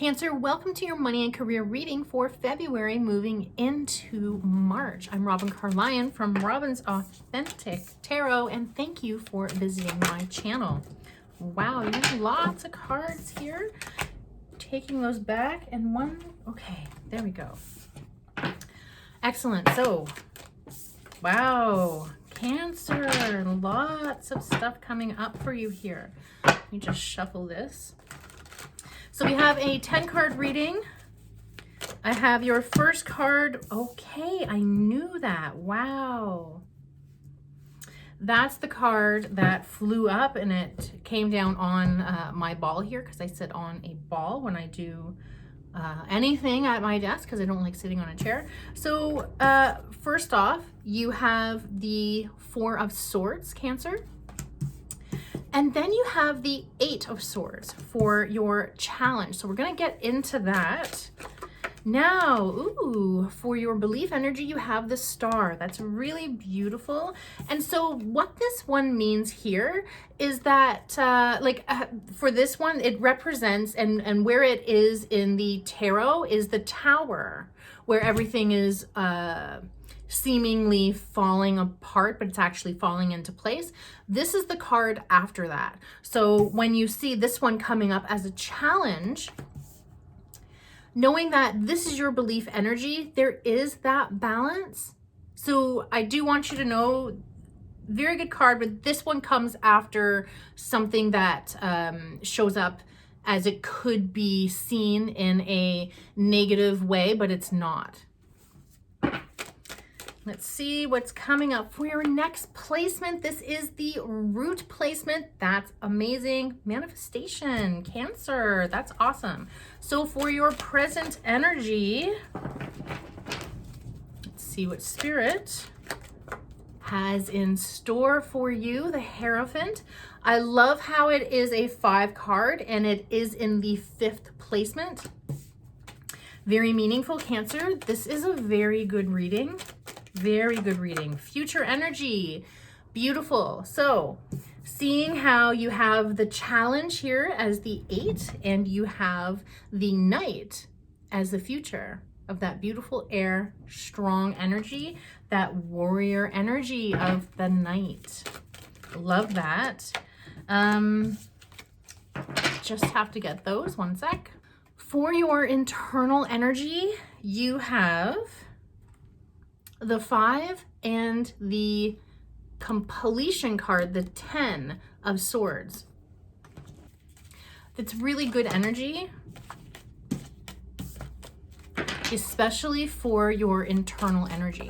Cancer, welcome to your money and career reading for February moving into March. I'm Robin Carlion from Robin's Authentic Tarot, and thank you for visiting my channel. Wow, you have lots of cards here. Taking those back and one, okay, there we go. Excellent. So, wow, Cancer, lots of stuff coming up for you here. Let me just shuffle this. So we have a 10 card reading. I have your first card. Okay, I knew that. Wow. That's the card that flew up and it came down on my ball here because I sit on a ball when I do anything at my desk because I don't like sitting on a chair. So first off, you have the Four of Swords, Cancer. And then you have the Eight of Swords for your challenge. So we're going to get into that. Now, ooh, for your belief energy, you have the Star. That's really beautiful. And so what this one means here is that, for this one, it represents, and where it is in the tarot is the Tower, where everything is seemingly falling apart, but it's actually falling into place. This is the card after that. So when you see this one coming up as a challenge, knowing that this is your belief energy, there is that balance. So I do want you to know, very good card, but this one comes after something that shows up as it could be seen in a negative way, but it's not. Let's see what's coming up for your next placement. This is the Root placement. That's amazing. Manifestation, Cancer. That's awesome. So for your present energy, let's see what Spirit has in store for you. The Hierophant. I love how it is a 5 card and it is in the 5th placement. Very meaningful, Cancer. This is a very good reading. Very good reading. Future energy. Beautiful. So seeing how you have the challenge here as the 8 and you have the Knight as the future of that beautiful air, strong energy, that warrior energy of the Knight. Love that. Just have to get those. One sec. For your internal energy, you have the 5 and the completion card, the 10 of Swords. That's really good energy, especially for your internal energy.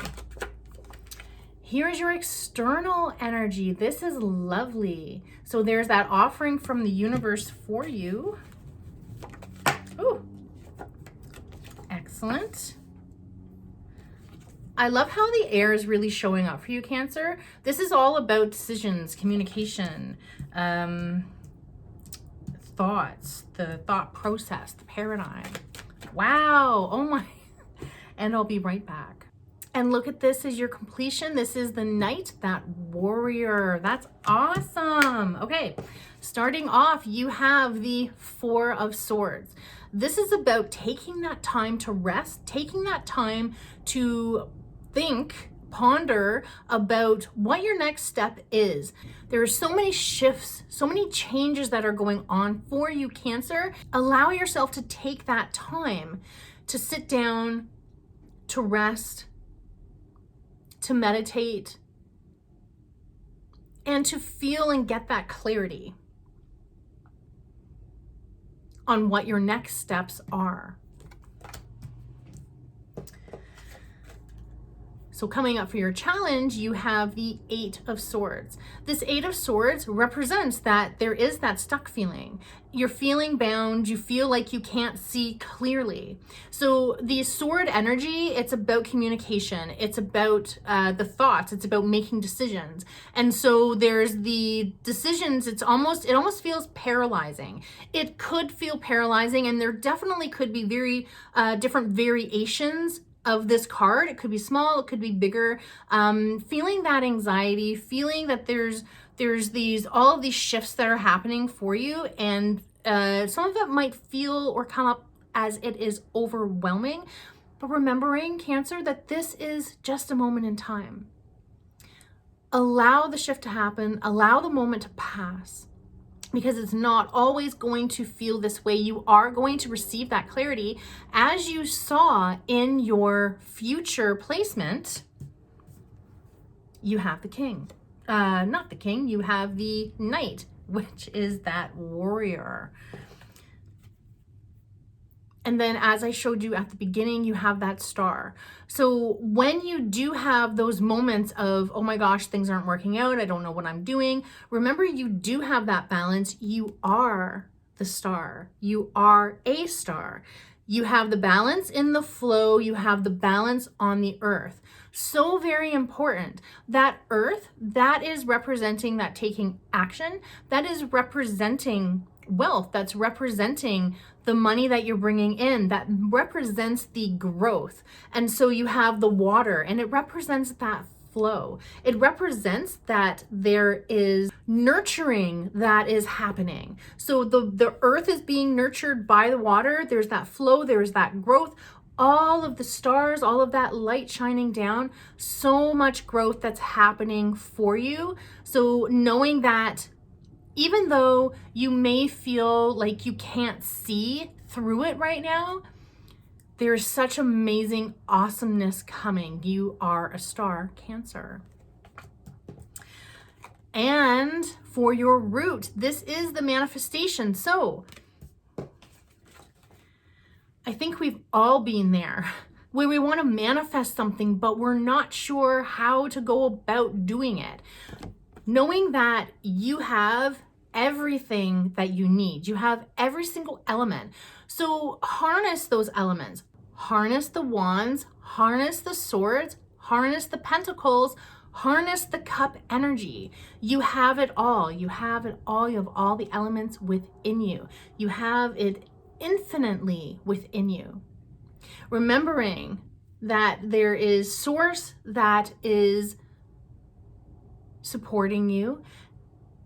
Here's your external energy. This is lovely. So there's that offering from the universe for you. Ooh, excellent. I love how the air is really showing up for you, Cancer. This is all about decisions, communication, thoughts, the thought process, the paradigm. Wow. Oh my. And I'll be right back. And look at this as your completion. This is the Knight, that warrior. That's awesome. Okay. Starting off, you have the Four of Swords. This is about taking that time to rest, taking that time to think, ponder about what your next step is. There are so many shifts, so many changes that are going on for you, Cancer. Allow yourself to take that time to sit down, to rest, to meditate, and to feel and get that clarity on what your next steps are. So coming up for your challenge, you have the 8 of Swords. This 8 of Swords represents that there is that stuck feeling. You're feeling bound. You feel like you can't see clearly. So the sword energy, it's about communication. It's about the thoughts. It's about making decisions. And so there's the decisions. It almost feels paralyzing. It could feel paralyzing, and there definitely could be very different variations of this card. It could be small, it could be bigger. Feeling that anxiety, feeling that there's all of these shifts that are happening for you, and some of it might feel or come up as it is overwhelming. But remembering, Cancer, that this is just a moment in time. Allow the shift to happen, allow the moment to pass, because it's not always going to feel this way. You are going to receive that clarity as you saw in your future placement. You have the king, not the king, you have the knight, which is that warrior. And then as I showed you at the beginning, you have that star. So when you do have those moments of, oh my gosh, things aren't working out, I don't know what I'm doing, remember you do have that balance. You are the star. You are a star. You have the balance in the flow. You have the balance on the earth. So very important. That earth, that is representing that taking action. That is representing wealth. That's representing the money that you're bringing in. That represents the growth. And so you have the water, and it represents that flow. It represents that there is nurturing that is happening. So the earth is being nurtured by the water. There's that flow, there's that growth. All of the stars, all of that light shining down, so much growth that's happening for you. So knowing that even though you may feel like you can't see through it right now, there's such amazing awesomeness coming. You are a star, Cancer. And for your root, this is the manifestation. So I think we've all been there where we want to manifest something, but we're not sure how to go about doing it. Knowing that you have everything that you need, you have every single element. So harness those elements, harness the wands, harness the swords, harness the pentacles, harness the cup energy. You have it all. You have it all. You have all the elements within you. You have it infinitely within you. Remembering that there is source that is supporting you,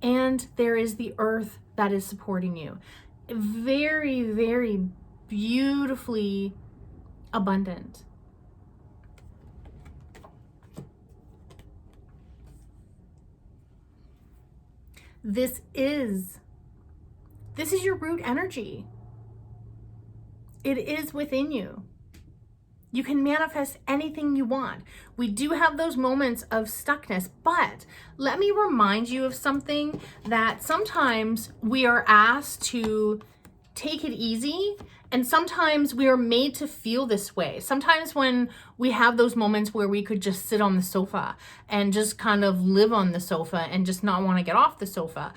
and there is the earth that is supporting you. Very, very beautifully abundant. This is your root energy. It is within you. You can manifest anything you want. We do have those moments of stuckness, but let me remind you of something, that sometimes we are asked to take it easy, and sometimes we are made to feel this way. Sometimes when we have those moments where we could just sit on the sofa and just kind of live on the sofa and just not want to get off the sofa,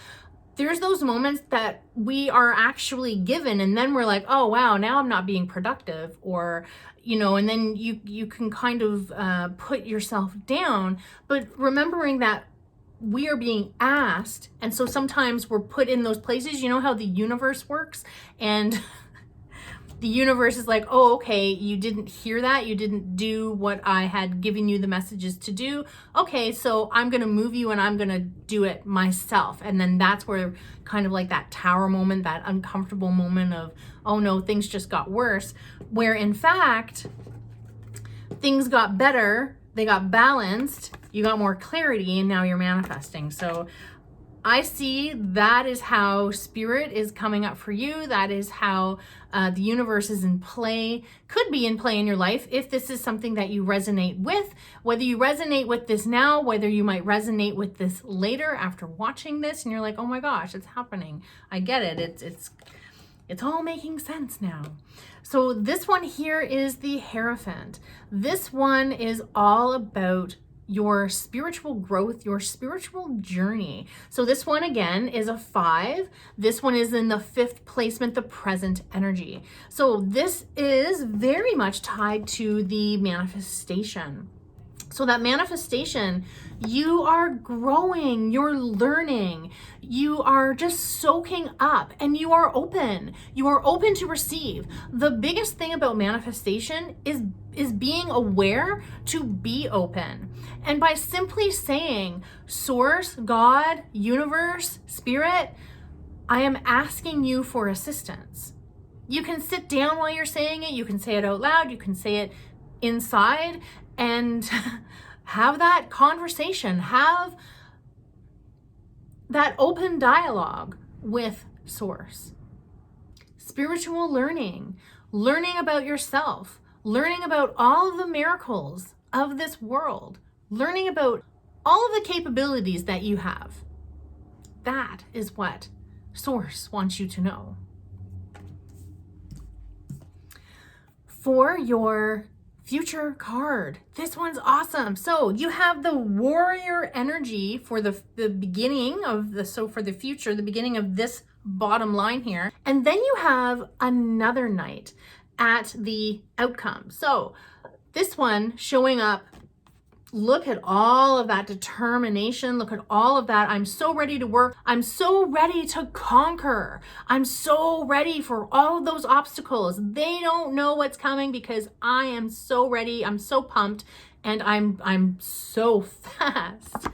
there's those moments that we are actually given, and then we're like, oh wow, now I'm not being productive, or and then you can kind of put yourself down. But remembering that we are being asked, and so sometimes we're put in those places. You know how the universe works, and the universe is like, oh, okay, you didn't hear that. You didn't do what I had given you the messages to do. Okay, so I'm going to move you and I'm going to do it myself. And then that's where kind of like that tower moment, that uncomfortable moment of, oh no, things just got worse. Where in fact, things got better. They got balanced. You got more clarity, and now you're manifesting. So I see that is how spirit is coming up for you. That is how the universe is in play, could be in play in your life, if this is something that you resonate with. Whether you resonate with this now, whether you might resonate with this later after watching this, and you're like, oh my gosh, it's happening. I get it. It's all making sense now. So this one here is the Hierophant. This one is all about your spiritual growth, your spiritual journey. So this one again is a 5. This one is in the 5th placement, the present energy. So this is very much tied to the manifestation. So that manifestation, you are growing, you're learning, you are just soaking up, and you are open. You are open to receive. The biggest thing about manifestation is being aware to be open. And by simply saying, Source, God, universe, spirit, I am asking you for assistance. You can sit down while you're saying it. You can say it out loud. You can say it inside and have that conversation. Have that open dialogue with Source. Spiritual learning, learning about yourself, learning about all of the miracles of this world, learning about all of the capabilities that you have. That is what Source wants you to know. For your future card, this one's awesome. So you have the warrior energy for the beginning of for the future, the beginning of this bottom line here. And then you have another knight at the outcome. So this one showing up, look at all of that determination. Look at all of that. I'm so ready to work. I'm so ready to conquer. I'm so ready for all of those obstacles. They don't know what's coming because I am so ready. I'm so pumped and I'm so fast.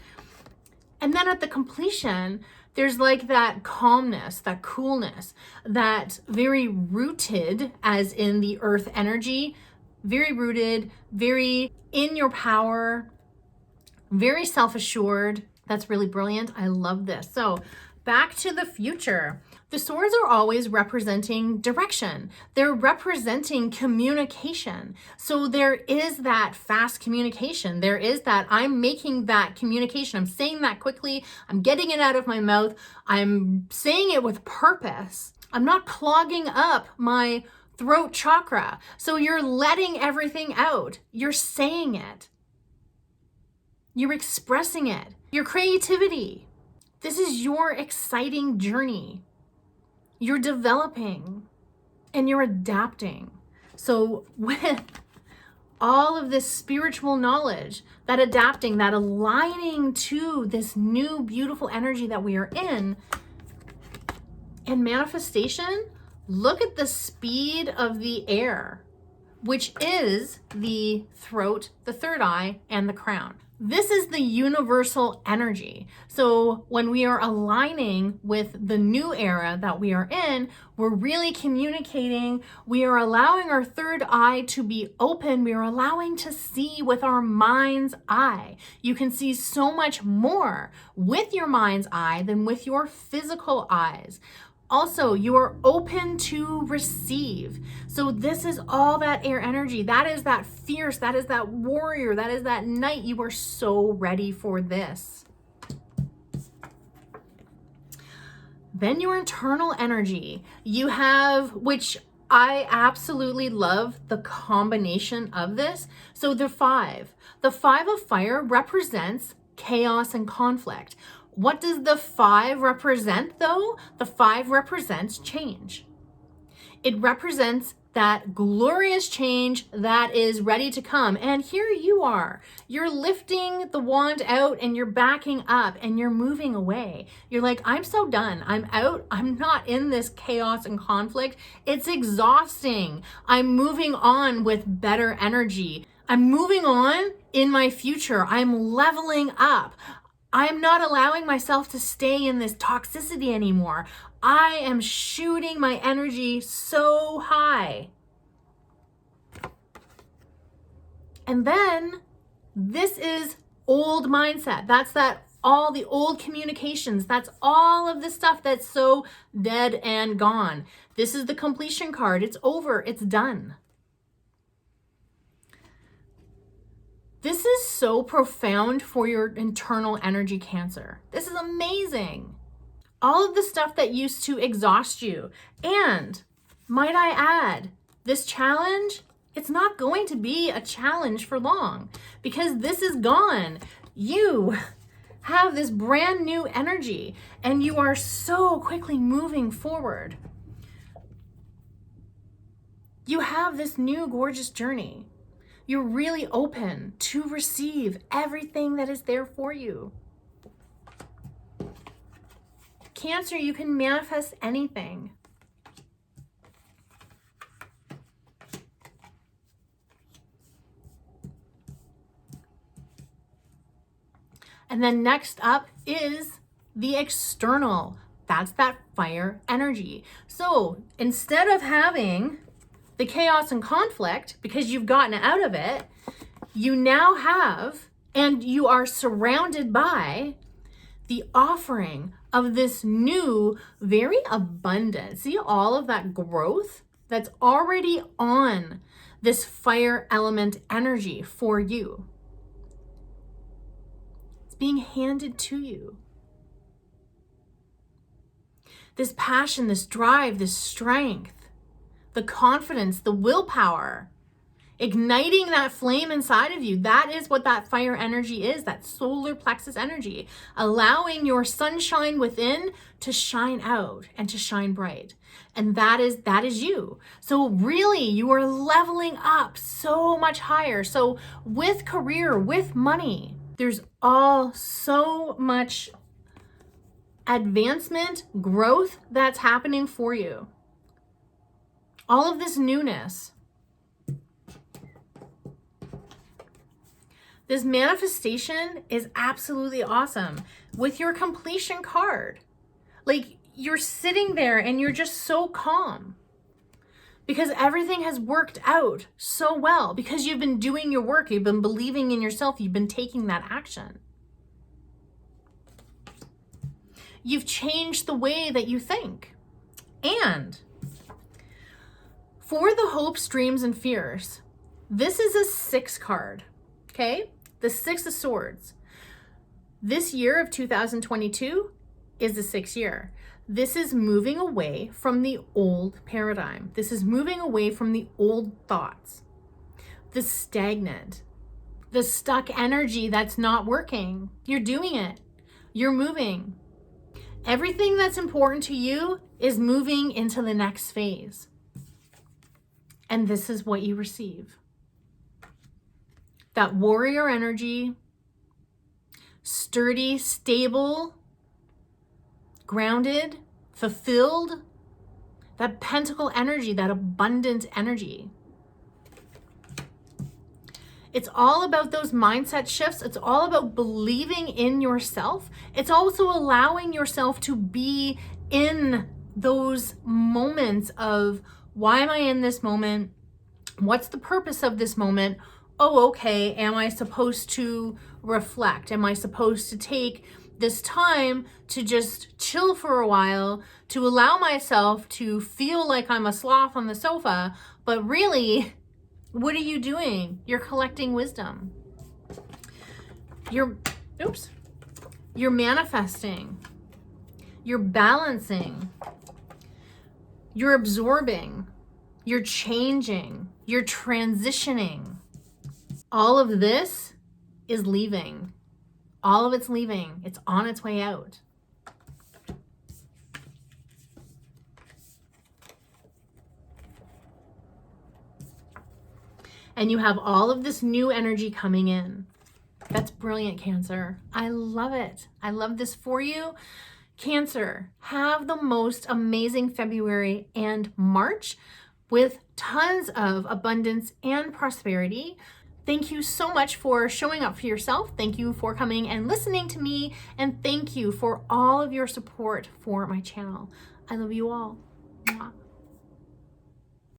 And then at the completion, there's like that calmness, that coolness, that very rooted, as in the earth energy, very rooted, very in your power, very self-assured. That's really brilliant. I love this. So back to the future. The swords are always representing direction. They're representing communication. So there is that fast communication. There is that I'm making that communication. I'm saying that quickly. I'm getting it out of my mouth. I'm saying it with purpose. I'm not clogging up my throat chakra. So you're letting everything out. You're saying it. You're expressing it. Your creativity. This is your exciting journey. You're developing and you're adapting. So with all of this spiritual knowledge, that adapting, that aligning to this new beautiful energy that we are in, and manifestation, look at the speed of the air, which is the throat, the third eye, and the crown. This is the universal energy. So when we are aligning with the new era that we are in, we're really communicating. We are allowing our third eye to be open. We are allowing to see with our mind's eye. You can see so much more with your mind's eye than with your physical eyes. Also, you are open to receive. So this is all that air energy. That is that fierce, that is that warrior, that is that knight. You are so ready for this. Then your internal energy. You have, which I absolutely love the combination of this. So the five of fire represents chaos and conflict. What does the 5 represent though? The 5 represents change. It represents that glorious change that is ready to come. And here you are. You're lifting the wand out and you're backing up and you're moving away. You're like, I'm so done. I'm out. I'm not in this chaos and conflict. It's exhausting. I'm moving on with better energy. I'm moving on in my future. I'm leveling up. I'm not allowing myself to stay in this toxicity anymore. I am shooting my energy so high. And then this is old mindset. That's all the old communications. That's all of the stuff that's so dead and gone. This is the completion card. It's over. It's done. This is so profound for your internal energy, Cancer. This is amazing. All of the stuff that used to exhaust you. And might I add, this challenge, it's not going to be a challenge for long because this is gone. You have this brand new energy and you are so quickly moving forward. You have this new gorgeous journey. You're really open to receive everything that is there for you. Cancer, you can manifest anything. And then next up is the external. That's that fire energy. So instead of having the chaos and conflict, because you've gotten out of it, you now have, and you are surrounded by the offering of this new, very abundant, see all of that growth that's already on this fire element energy for you. It's being handed to you. This passion, this drive, this strength, the confidence, the willpower, igniting that flame inside of you. That is what that fire energy is, that solar plexus energy, allowing your sunshine within to shine out and to shine bright. And that is you. So really, you are leveling up so much higher. So with career, with money, there's all so much advancement, growth that's happening for you. All of this newness. This manifestation is absolutely awesome with your completion card. Like, you're sitting there and you're just so calm because everything has worked out so well, because you've been doing your work, you've been believing in yourself, you've been taking that action. You've changed the way that you think. And for the hopes, dreams, and fears, this is a 6 card, okay? The 6 of Swords. This year of 2022 is the 6th year. This is moving away from the old paradigm. This is moving away from the old thoughts, the stagnant, the stuck energy that's not working. You're doing it. You're moving. Everything that's important to you is moving into the next phase. And this is what you receive. That warrior energy, sturdy, stable, grounded, fulfilled, that pentacle energy, that abundant energy. It's all about those mindset shifts. It's all about believing in yourself. It's also allowing yourself to be in those moments of, why am I in this moment? What's the purpose of this moment? Oh, okay, am I supposed to reflect? Am I supposed to take this time to just chill for a while, to allow myself to feel like I'm a sloth on the sofa? But really, what are you doing? You're collecting wisdom. You're manifesting. You're balancing. You're absorbing. You're changing. You're transitioning. All of this is leaving. All of it's leaving. It's on its way out. And you have all of this new energy coming in. That's brilliant, Cancer. I love it. I love this for you. Cancer, have the most amazing February and March with tons of abundance and prosperity. Thank you so much for showing up for yourself. Thank you for coming and listening to me. And thank you for all of your support for my channel. I love you all. Mwah.